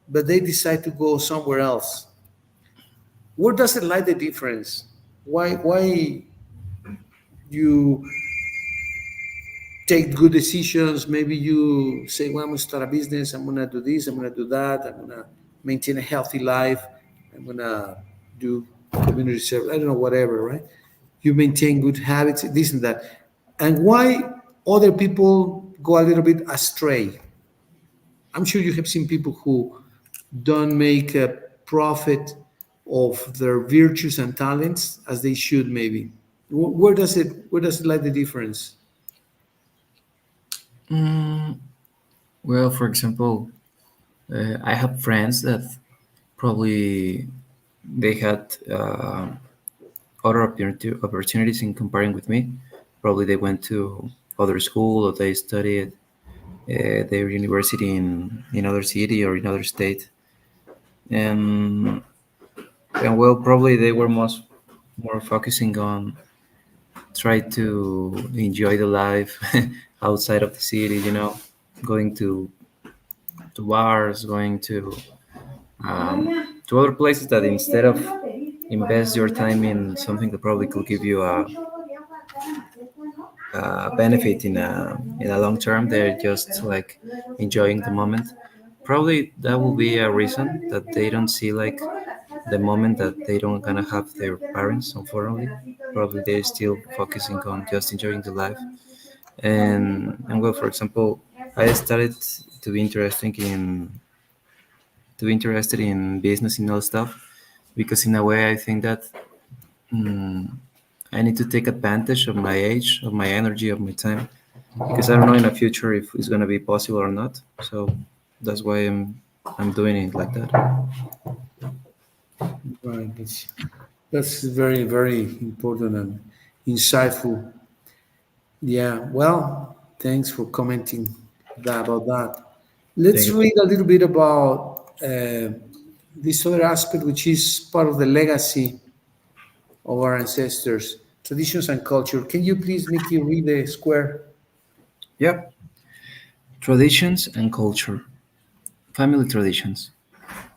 but they decide to go somewhere else. Where does it lie the difference? Why you take good decisions? Maybe you say, "Well, I'm gonna start a business. I'm gonna do this. I'm gonna do that. I'm gonna maintain a healthy life. I'm gonna do community service. I don't know, whatever, right? You maintain good habits, this and that. And why other people go a little bit astray? I'm sure you have seen people who don't make a profit of their virtues and talents as they should, maybe. Where does it lie the difference? Mm, well, for example, I have friends that probably they had other opportunities in comparing with me. Probably they went to other school or they studied their university in other city or in other state, and and well, probably they were more focusing on try to enjoy the life outside of the city. Going to bars, going to other places that instead of invest your time in something that probably could give you a benefit in a long term, they're just like enjoying the moment. Probably that will be a reason that they don't see like the moment that they don't gonna have their parents, unfortunately. Probably they're still focusing on just enjoying the life. And well, for example, I started to be interested in business and all stuff because in a way I think that mm, I need to take advantage of my age, of my energy, of my time, because I don't know in the future if it's gonna be possible or not. So that's why I'm doing it like that. Right. That's very, very important and insightful. Yeah. Well, thanks for commenting about that. Thank Let's you. read a little bit about this other aspect, which is part of the legacy of our ancestors, traditions and culture. Can you please, Mickey, read the square? Yep. Traditions and culture. Family traditions.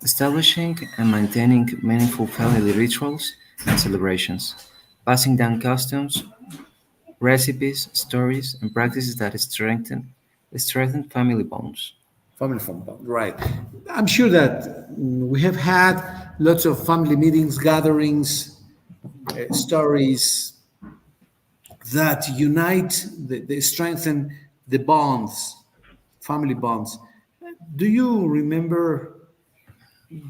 Establishing and maintaining meaningful family rituals and celebrations. Passing down customs, recipes, stories, and practices that strengthen family bonds. Family fun, right? I'm sure that we have had lots of family meetings, gatherings, stories that unite, they strengthen the bonds, family bonds. Do you remember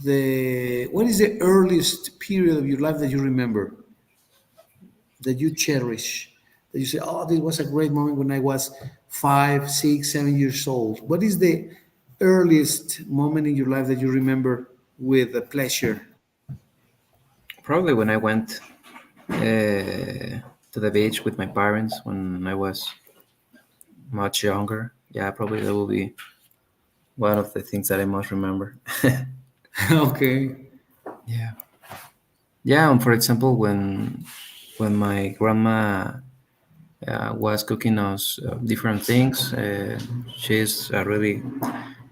the what is the earliest period of your life that you remember, that you cherish, that you say, "Oh, this was a great moment when I was 5, 6, 7 years old"? What is the earliest moment in your life that you remember with a pleasure? Probably when I went to the beach with my parents when I was much younger. Yeah, probably that will be one of the things that I most remember. Okay. Yeah. Yeah, and for example, when my grandma was cooking us different things, she's a really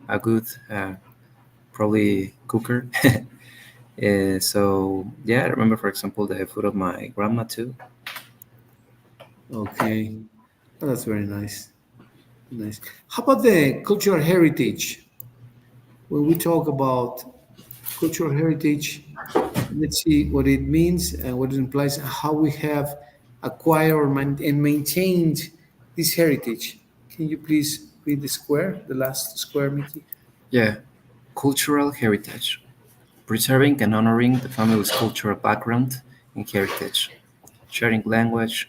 a good probably cooker. So yeah, I remember, for example, the food of my grandma too. Okay. Oh, that's very nice. Nice. How about the cultural heritage? When we talk about cultural heritage, let's see what it means and what it implies, how we have acquired and maintained this heritage. Can you please read the square, the last square, Mickey? Yeah, cultural heritage. Preserving and honoring the family's cultural background and heritage, sharing language,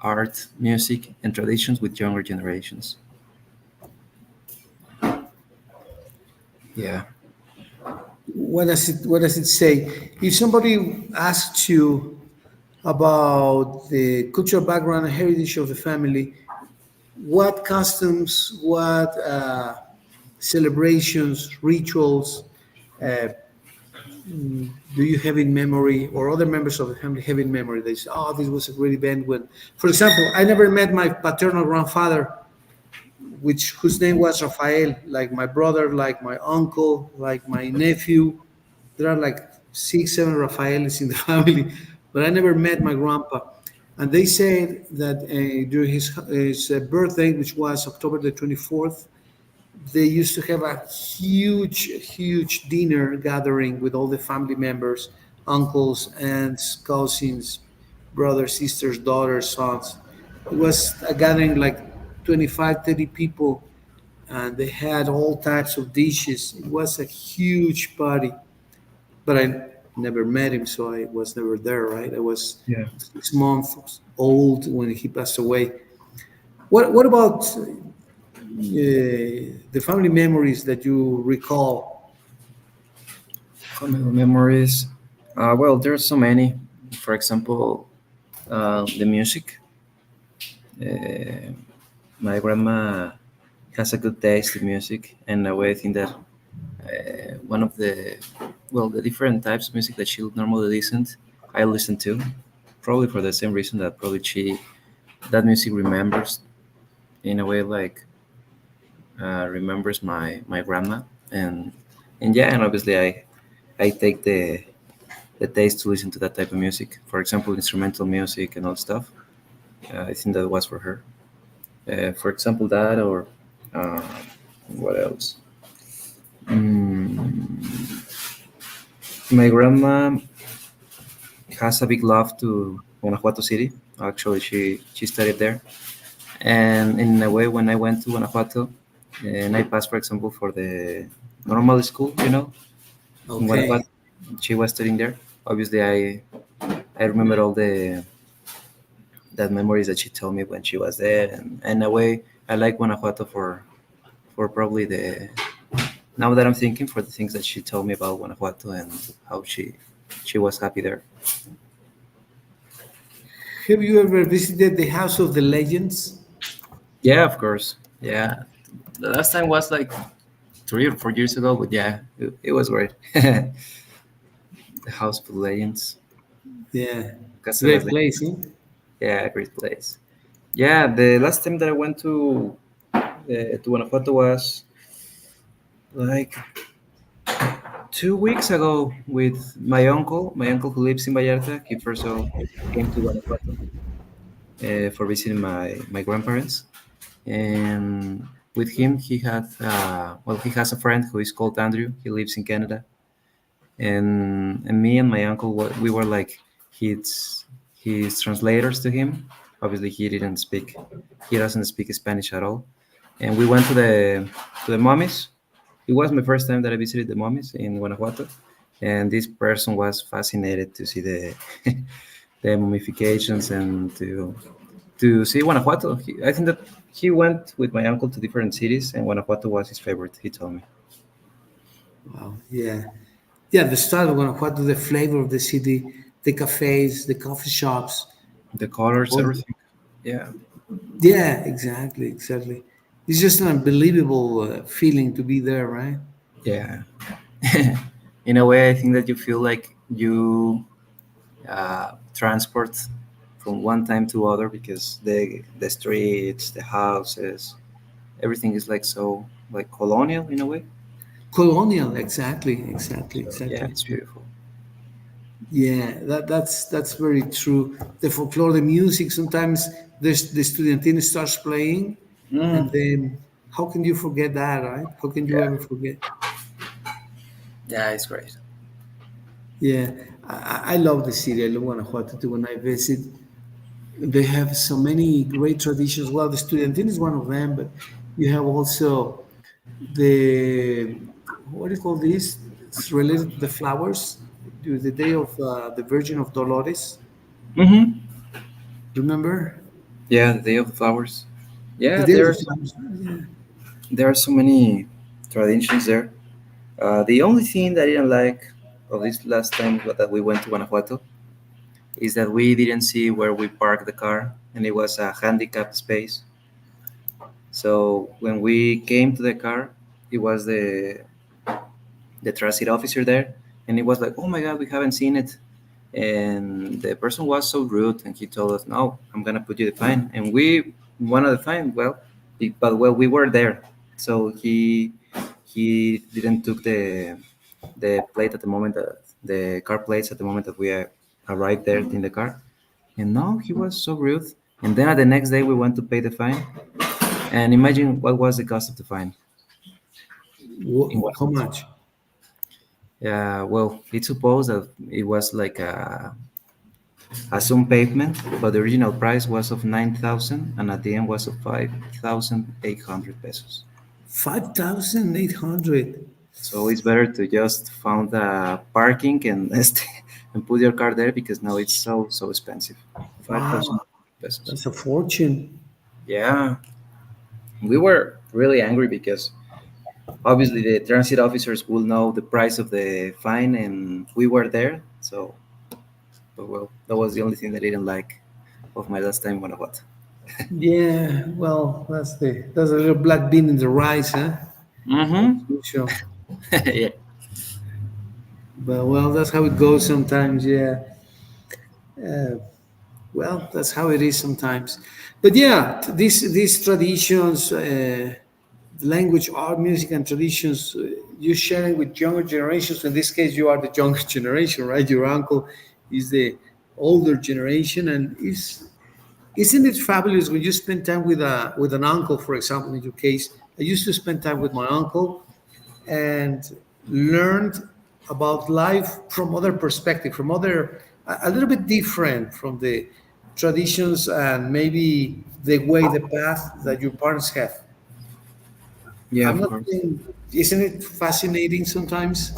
art, music, and traditions with younger generations. Yeah, What does it say? If somebody asks you about the cultural background and heritage of the family, what customs, what celebrations, rituals do you have in memory, or other members of the family have in memory? They say, "Oh, this was a great event when," for example, I never met my paternal grandfather, which whose name was Rafael, like my brother, like my uncle, like my nephew. There are like 6, 7 Rafaelis in the family, but I never met my grandpa. And they said that during his birthday, which was October the 24th, they used to have a huge dinner gathering with all the family members, uncles, aunts, cousins, brothers, sisters, daughters, sons. It was a gathering like 25, 30 people, and they had all types of dishes. It was a huge party, but I never met him, so I was never there, right? I was yeah. 6 months old when he passed away. What about the family memories that you recall? Family memories. Well, there's so many. For example, the music. Uh, my grandma has a good taste in music, and I think that one of the different types of music that she normally listens, I listen to, probably for the same reason that probably that music remembers in a way like remembers my grandma, and yeah, and obviously I take the taste to listen to that type of music. For example, instrumental music and all stuff. I think that was for her. For example, that or uh, what else? Mm, my grandma has a big love to Guanajuato City. Actually, she studied there, and in a way, when I went to Guanajuato, and I passed, for example, for the normal school, in Okay. Guanajuato, she was studying there. Obviously, I remember all the that memories that she told me when she was there, and in a way, I like Guanajuato for probably the now that I'm thinking for the things that she told me about Guanajuato and how she was happy there. Have you ever visited the House of the Legends? Yeah, of course. Yeah, the last time was like 3 or 4 years ago, but yeah, it was great. The House of Legends, Yeah, Casa de las great Leyendas. place, eh? Yeah, great place. Yeah, the last time that I went to Guanajuato was like 2 weeks ago with my uncle. My uncle who lives in Vallarta. He first came to Guanajuato for visiting my grandparents, and with him he had he has a friend who is called Andrew. He lives in Canada, and me and my uncle we were like his translators to him. Obviously, he doesn't speak Spanish at all, and we went to the mummies. It was my first time that I visited the mummies in Guanajuato, and this person was fascinated to see the the mummifications and to see Guanajuato. I think that he went with my uncle to different cities, and Guanajuato was his favorite. He told me Wow. Yeah. Yeah, the style of Guanajuato, the flavor of the city, the cafes, the coffee shops. the colors, All everything. Yeah, Yeah, exactly, exactly. It's just an unbelievable feeling to be there, right? yeah. In a way, I think that you feel like you transport from one time to other because the streets, the houses, everything is like so like colonial in a way. Colonial, exactly, exactly, So yeah, exactly. it's beautiful. Yeah, that's very true. The folklore, the music. Sometimes the studentina starts playing, and Mm, then how can you forget that, right? How can you yeah, ever forget? yeah, it's great. Yeah, I love the city. I love Guanajuato too. When I visit, they have so many great traditions. Well, the studentina is one of them, but you have also the what do you call this? It's related to the flowers. The day of the Virgin of Dolores. Mm-hmm. Remember Yeah, the Day of the Flowers. the Yeah, day of the flowers? Yeah. there are so many traditions there. The only thing that I didn't like of this last time that we went to Guanajuato is that we didn't see where we parked the car, and it was a handicapped space. So when we came to the car, it was the transit officer there, and it was like, "Oh my God, we haven't seen it." And the person was so rude, and he told us, "No, I'm gonna put you the fine." And we wanted the fine. But we were there, so he didn't took the plate at the moment that the car plates at the moment that we arrived there in the car. And no, he was so rude. And then the next day we went to pay the fine, and imagine what was the cost of the fine in How Guanajuato. much? Yeah, well, it's supposed that it was like a some pavement, but the original price was of 9,000, and at the end was of 5,800 pesos. 5,800. So it's better to just found a parking and and put your car there because now it's so expensive. Wow, 5,000 pesos. that's a fortune. Yeah, we were really angry because obviously the transit officers will know the price of the fine, and we were there. So, but well, that was the only thing that I didn't like of my last time in Guanajuato. Yeah, well, that's a little black bean in the rice, huh? As Mm-hmm. usual. Yeah. But well, that's how it goes sometimes. Yeah. Well, that's how it is sometimes. But yeah, these traditions. language, art, music, and traditions you sharing with younger generations. In this case, you are the younger generation, right? Your uncle is the older generation, and isn't it fabulous when you spend time with a with an uncle? For example, in your case, I used to spend time with my uncle and learned about life from other perspective, from other a little bit different from the traditions and maybe the way the path that your parents have. Yeah, I'm of not course. saying, isn't it fascinating sometimes?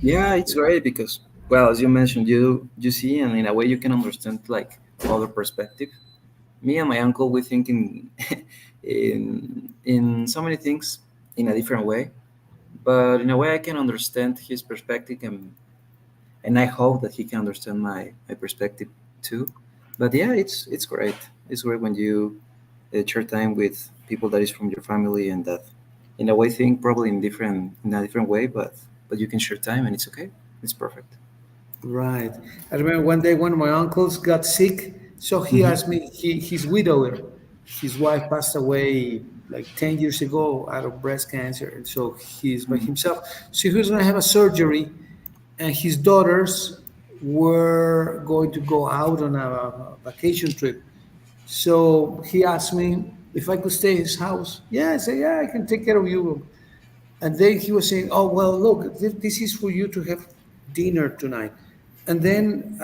Yeah, it's great because, well, as you mentioned, you see, and in a way you can understand like other perspective. Me and my uncle, we think in in so many things in a different way, but in a way I can understand his perspective, and I hope that he can understand my perspective too. But yeah, it's great. It's great when you share time with people that is from your family and that, in a way, think probably in a different way, but you can share time and it's okay. It's perfect. Right. I remember one day one of my uncles got sick, so he Hmm. asked me, he's widower. His wife passed away like 10 years ago out of breast cancer, and so he's by himself. So he was going to have a surgery, and his daughters were going to go out on a vacation trip. So he asked me if I could stay in his house. Yeah, I said, yeah, I can take care of you. And then he was saying, "Oh well, look, this is for you to have dinner tonight." And then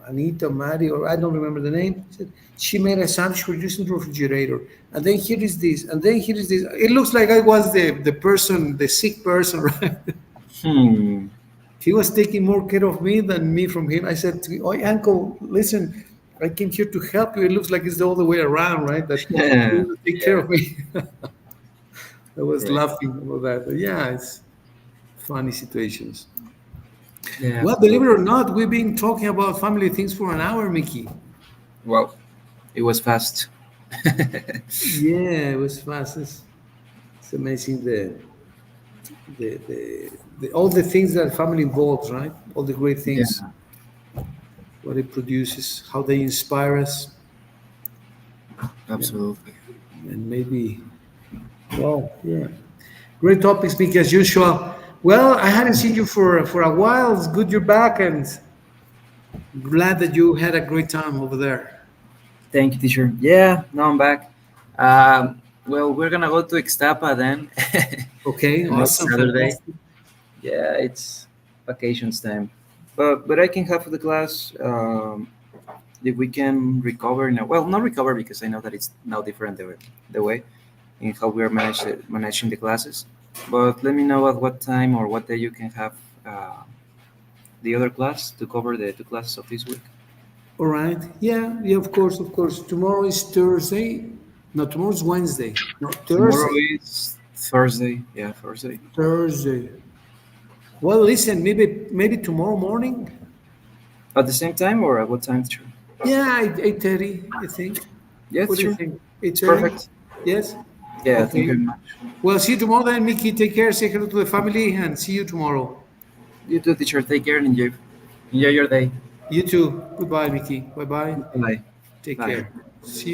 Anita, Mary, or I don't remember the name, said she made a sandwich for you in the refrigerator. And then here is this, and then here is this. It looks like I was the person, the sick person, right? Hmm. He was taking more care of me than me from him. I said to him, "Oh, uncle, listen, I came here to help you. It looks like it's the other way around, right? That you Yeah. want to take care Yeah. of me." I was Great. laughing about that. But yeah, it's funny situations. Yeah, Well, believe it absolutely. or not, we've been talking about family things for an hour, Mickey. Wow, it was fast. Yeah, it was fast. It's amazing the all the things that family involves, right? All the great things, Yeah, what it produces, how they inspire us. Yeah, absolutely. and maybe, well, yeah, great topics, Mickey, as usual. Well, I hadn't seen you for a while. It's good you're back, and glad that you had a great time over there. Thank you, teacher. Yeah, now I'm back. Well, we're gonna go to Ixtapa then. Okay, Next awesome, Saturday. fantastic. Yeah, it's vacations time. But I can have the class if we can recover now. Well, not recover because I know that it's now different the way in how we are managing the classes. But let me know at what time or what day you can have the other class to cover the two classes of this week. All right. Yeah, yeah, of course, of course. Tomorrow is Thursday. No, tomorrow's Wednesday. No, Tomorrow Thursday. is Thursday. Yeah, Thursday. Thursday. Well, listen, maybe tomorrow morning. At the same time or at what time, teacher? Yeah, 8:30, I think. Yeah, What do you teacher. think? It's 8:30? perfect. Yes? Yeah, thank you Okay. very much. Well, see you tomorrow then, Mickey. Take care. Say hello to the family and see you tomorrow. You too, teacher. Take care and enjoy your day. You too. Goodbye, Mickey. Bye bye. Bye. Take Bye. care. See you.